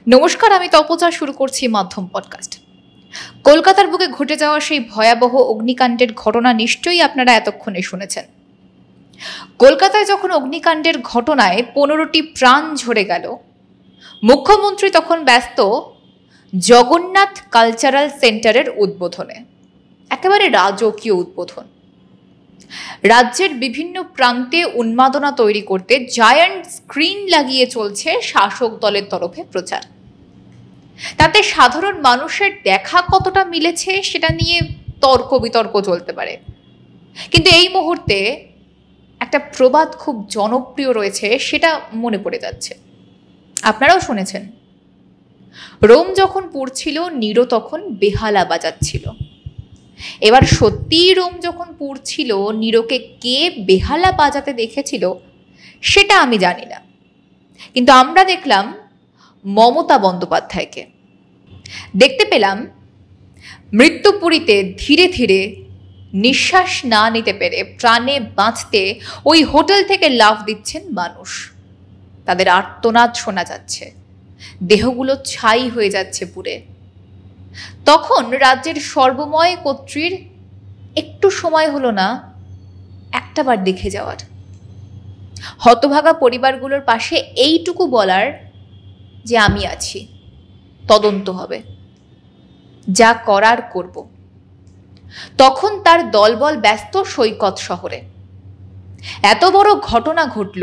নমস্কার, আমি তপজা শুরু করছি মাধ্যম পডকাস্ট। কলকাতার বুকে ঘটে যাওয়া সেই ভয়াবহ অগ্নিকাণ্ডের ঘটনা নিশ্চয়ই আপনারা এতক্ষণে শুনেছেন। কলকাতায় যখন অগ্নিকাণ্ডের ঘটনায় 15টি প্রাণ ঝরে গেল, মুখ্যমন্ত্রী তখন ব্যস্ত জগন্নাথ কালচারাল সেন্টারের উদ্বোধনে। একেবারে রাজকীয় উদ্বোধন। রাজ্যের বিভিন্ন প্রান্তে উন্মাদনা তৈরি করতে জায়ান্ট স্ক্রিন লাগিয়ে চলছে শাসক দলের তরফে প্রচার। তাতে সাধারণ মানুষের দেখা কতটা মিলেছে সেটা নিয়ে তর্ক বিতর্ক চলতে পারে, কিন্তু এই মুহূর্তে একটা প্রবাদ খুব জনপ্রিয় রয়েছে, সেটা মনে পড়ে যাচ্ছে। আপনারাও শুনেছেন, রোম যখন পুড়ছিল নিরো তখন বেহালা বাজাচ্ছিল। এবার সত্যিই রোম যখন পুড়ছিল, নিরোকে কে বেহালা বাজাতে দেখেছিল সেটা আমি জানি না, কিন্তু আমরা দেখলাম মমতা বন্দ্যোপাধ্যায়কে। দেখতে পেলাম মৃত্যুপুরীতে ধীরে ধীরে নিঃশ্বাস না নিতে পেরে প্রাণে বাঁচতে ওই হোটেল থেকে লাফ দিচ্ছেন মানুষ। তাদের আর্তনাদ শোনা যাচ্ছে, দেহগুলো ছাই হয়ে যাচ্ছে পুড়ে। তখন রাজ্যের সর্বময় কর্ত্রীর একটু সময় হলো না একটাবার দেখে যাওয়ার, হতভাগা পরিবারগুলোর পাশে এইটুকু বলার যে আমি আছি, তদন্ত হবে, যা করার করব। তখন তার দলবল ব্যস্ত সৈকত শহরে। এত বড় ঘটনা ঘটল,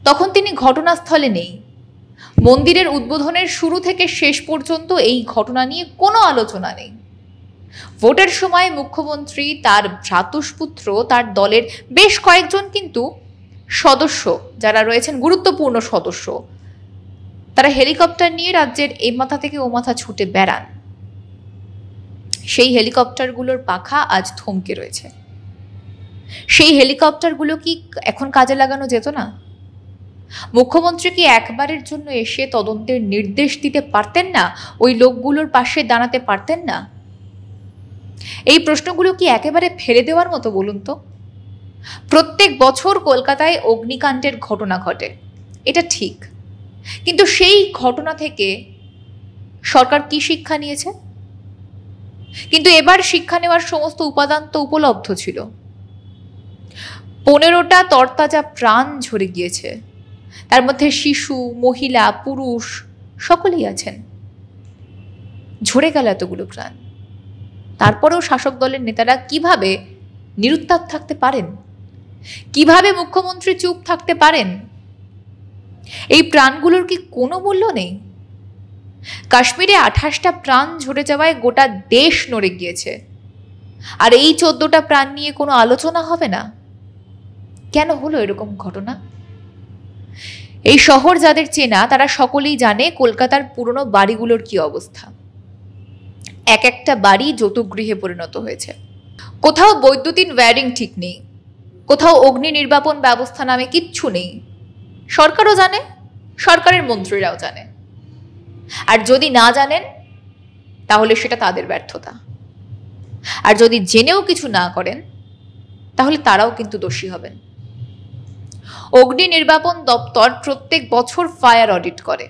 তখন তিনি ঘটনাস্থলে নেই। মন্দিরের উদ্বোধনের শুরু থেকে শেষ পর্যন্ত এই ঘটনা নিয়ে কোনো আলোচনা নেই। ভোটের সময় মুখ্যমন্ত্রী, তার ভ্রাতুষ্পুত্র, তার দলের বেশ কয়েকজন কিন্তু সদস্য যারা রয়েছেন গুরুত্বপূর্ণ সদস্য, তারা হেলিকপ্টার নিয়ে রাজ্যের এই মাথা থেকে ও মাথা ছুটে বেড়ান। সেই হেলিকপ্টারগুলোর পাখা আজ থমকে রয়েছে। সেই হেলিকপ্টারগুলো কি এখন কাজে লাগানো যেত না? মুখ্যমন্ত্রী কি একবারের জন্য এসে তদন্তের নির্দেশ দিতে পারতেন না? ওই লোকগুলোর পাশে দাঁড়াতে পারতেন না? এই প্রশ্নগুলো কি একেবারে ফেলে দেওয়ার মতো বলুন তো? প্রত্যেক বছর কলকাতায় অগ্নিকাণ্ডের ঘটনা ঘটে, এটা ঠিক, কিন্তু সেই ঘটনা থেকে সরকার কি শিক্ষা নিয়েছে? কিন্তু এবার শিক্ষা নেওয়ার সমস্ত উপাদান তো উপলব্ধ ছিল। 15টা তরতাজা প্রাণ ঝরে গিয়েছে, তার মধ্যে শিশু, মহিলা, পুরুষ সকলেই আছেন। ঝরে গেল এতগুলো প্রাণ, তারপরেও শাসক দলের নেতারা কিভাবে নিরুত্তাপ থাকতে পারেন? কিভাবে মুখ্যমন্ত্রী চুপ থাকতে পারেন? এই প্রাণগুলোর কি কোনো মূল্য নেই? কাশ্মীরে 28টা প্রাণ ঝরে যাওয়ায় গোটা দেশ নড়ে গিয়েছে, আর এই 14টা প্রাণ নিয়ে কোনো আলোচনা হবে না? কেন হলো এরকম ঘটনা? এই শহর যাদের চেনা তারা সকলেই জানে কলকাতার পুরনো বাড়িগুলোর কি অবস্থা। এক একটা বাড়ি যৌতুকগৃহে পরিণত হয়েছে। কোথাও বৈদ্যুতিন ওয়্যারিং ঠিক নেই, কোথাও অগ্নি নির্বাপন ব্যবস্থা নামে কিচ্ছু নেই। সরকারও জানে, সরকারের মন্ত্রীরাও জানে, আর যদি না জানেন তাহলে সেটা তাদের ব্যর্থতা। আর যদি জেনেও কিছু না করেন তাহলে তারাও কিন্তু দোষী হবেন। অগ্নি নির্বাপন দপ্তর প্রত্যেক বছর ফায়ার অডিট করে।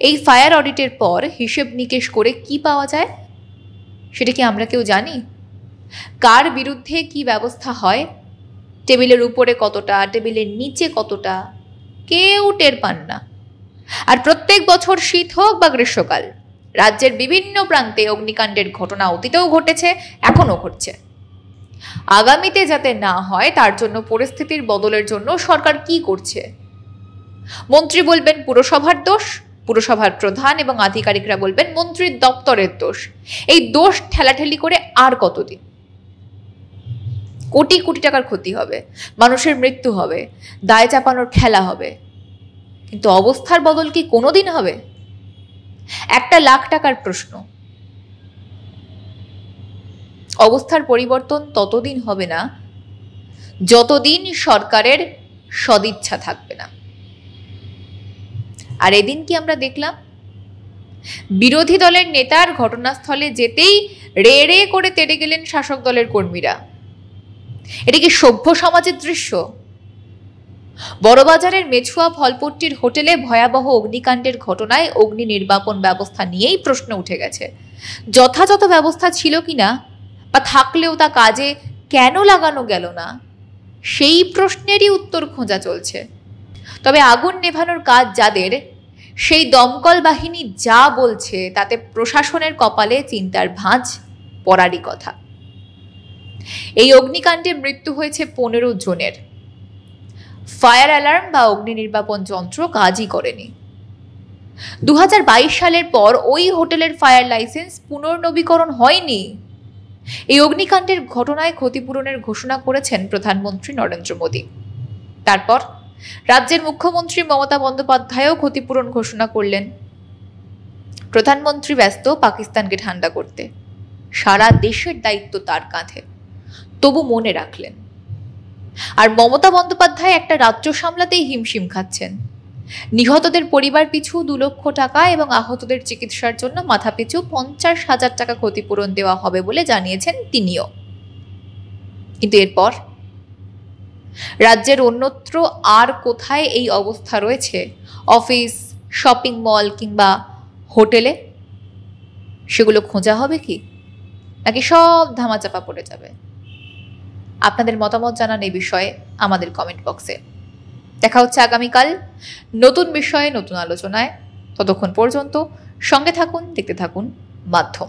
এই ফায়ার অডিটের পর হিসেব নিকেশ করে কি পাওয়া যায় সেটা কি আমরা কেউ জানি? কার বিরুদ্ধে কি ব্যবস্থা হয়, টেবিলের উপরে কতটা, টেবিলের নিচে কতটা, কেউ টের পান না। আর প্রত্যেক বছর শীত হোক বা গ্রীষ্মকাল, রাজ্যের বিভিন্ন প্রান্তে অগ্নিকাণ্ডের ঘটনা অতীতেও ঘটেছে, এখনও ঘটছে। আগামীতে যাতে না হয় তার জন্য পরিস্থিতির বদলের জন্য সরকার কি করছে? মন্ত্রী বলবেন পুরসভার দোষ, পুরসভার প্রধান এবং আধিকারিকরা বলবেন মন্ত্রীর দপ্তরের দোষ। এই দোষ ঠেলাঠেলি করে আর কতদিন? কোটি কোটি টাকার ক্ষতি হবে, মানুষের মৃত্যু হবে, দায় চাপানোর খেলা হবে, কিন্তু অবস্থার বদল কি কোনোদিন হবে? 1 লাখ টাকার প্রশ্ন। অবস্থার পরিবর্তন ততদিন হবে না যতদিন সরকারের সদিচ্ছা থাকবে না। আর এদিন কি আমরা দেখলাম? বিরোধী দলের নেতার ঘটনাস্থলে যেতেই রে রে করে তেড়ে গেলেন শাসক দলের কর্মীরা। এটা কি সভ্য সমাজের দৃশ্য? বড়বাজারের মেছুয়া ফলপট্টির হোটেলে ভয়াবহ অগ্নিকাণ্ডের ঘটনায় অগ্নি নির্বাপন ব্যবস্থা নিয়েই প্রশ্ন উঠে গেছে। যথাযথ ব্যবস্থা ছিল কিনা বা থাকলেও তা কাজে কেন লাগানো গেল না, সেই প্রশ্নেরই উত্তর খোঁজা চলছে। তবে আগুন নেভানোর কাজ যাদের, সেই দমকল বাহিনী যা বলছে তাতে প্রশাসনের কপালে চিন্তার ভাঁজ পড়ারই কথা। এই অগ্নিকাণ্ডে মৃত্যু হয়েছে 15 জনের। ফায়ার অ্যালার্ম বা অগ্নি নির্বাপন যন্ত্র কাজই করেনি। 2022 সালের পর ওই হোটেলের ফায়ার লাইসেন্স পুনর্নবীকরণ হয়নি। এই অগ্নিকাণ্ডের ঘটনায় ক্ষতিপূরণের ঘোষণা করেছেন প্রধানমন্ত্রী নরেন্দ্র মোদী। তারপর রাজ্যের মুখ্যমন্ত্রী মমতা বন্দ্যোপাধ্যায়ও ক্ষতিপূরণ ঘোষণা করলেন। প্রধানমন্ত্রী ব্যস্ত পাকিস্তানকে ঠান্ডা করতে, সারা দেশের দায়িত্ব তার কাঁধে, তবু মনে রাখলেন। আর মমতা বন্দ্যোপাধ্যায় একটা রাজ্য সামলাতেই হিমশিম খাচ্ছেন। নিহতদের পরিবার পিছু 2 লক্ষ টাকা এবং আহতদের চিকিৎসার জন্য মাথাপিছু 50,000 টাকা ক্ষতিপূরণ দেওয়া হবে বলে জানিয়েছেন তিনিও। কিন্তু এরপর রাজ্যের অন্যত্র আর কোথায় এই অবস্থা রয়েছে, অফিস, শপিং মল কিংবা হোটেলে, সেগুলো খোঁজা হবে কি, নাকি সব ধামাচাপা পড়ে যাবে? আপনাদের মতামত জানান এই বিষয়ে আমাদের কমেন্ট বক্সে। দেখা হচ্ছে আগামীকাল নতুন বিষয়ে, নতুন আলোচনায়। ততক্ষণ পর্যন্ত সঙ্গে থাকুন, দেখতে থাকুন মাধ্যম।